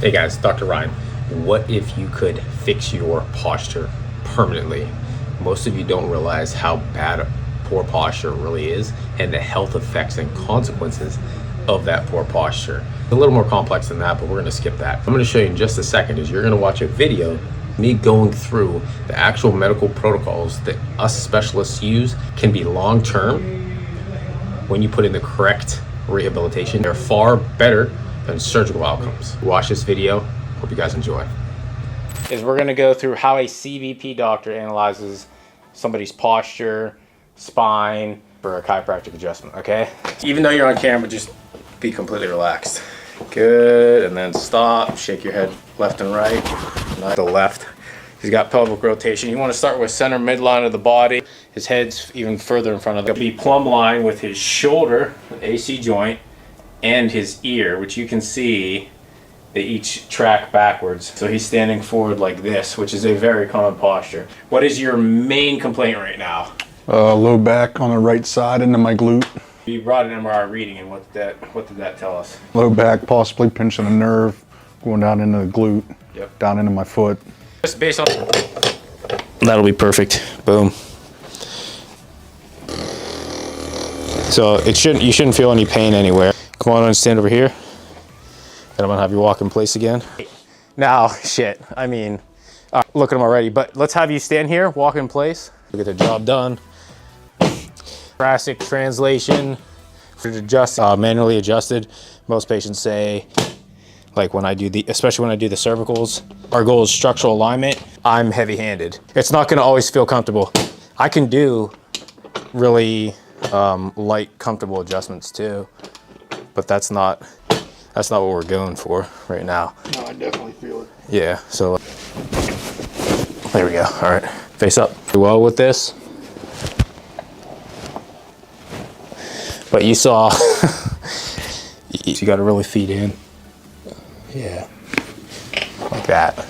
Hey guys, Dr. Ryan. What if you could fix your posture permanently? Most of you don't realize how bad poor posture really is and the health effects and consequences of that poor posture. It's a little more complex than that, but we're gonna skip that. I'm gonna show you in just a second is you're gonna watch a video me going through the actual medical protocols that us specialists use can be long-term when you put in the correct rehabilitation. They're far better than surgical outcomes. Watch this video. Hope you guys enjoy. We're going to go through how a CVP doctor analyzes somebody's posture, spine for a chiropractic adjustment, okay? Even though you're on camera, just be completely relaxed. Good, and then stop, shake your head left and right, not the left. He's got pelvic rotation. You want to start with center midline of the body. His head's even further in front of the be plumb line with his shoulder, AC joint, and his ear, which you can see they each track backwards. So he's standing forward like this, which is a very common posture. What is your main complaint right now? Low back on the right side into my glute. You brought an MRI reading, and what did that tell us? Low back, possibly pinching a nerve, going down into the glute, Yep. down into my foot. Just based on that'll be perfect. Boom. So you shouldn't feel any pain anywhere. Come on and stand over here. And I'm gonna have you walk in place again. Now, shit, I mean, look at them already, but let's have you stand here, walk in place. We'll get the job done. Thoracic translation, manually adjusted. Most patients say, like when I do especially when I do the cervicals, our goal is structural alignment. I'm heavy-handed. It's not gonna always feel comfortable. I can do really light, comfortable adjustments too, but that's not what we're going for right now. No, I definitely feel it. Yeah, so there we go. All right, face up. Do well with this. But you saw, you got to really feed in. Yeah, like that.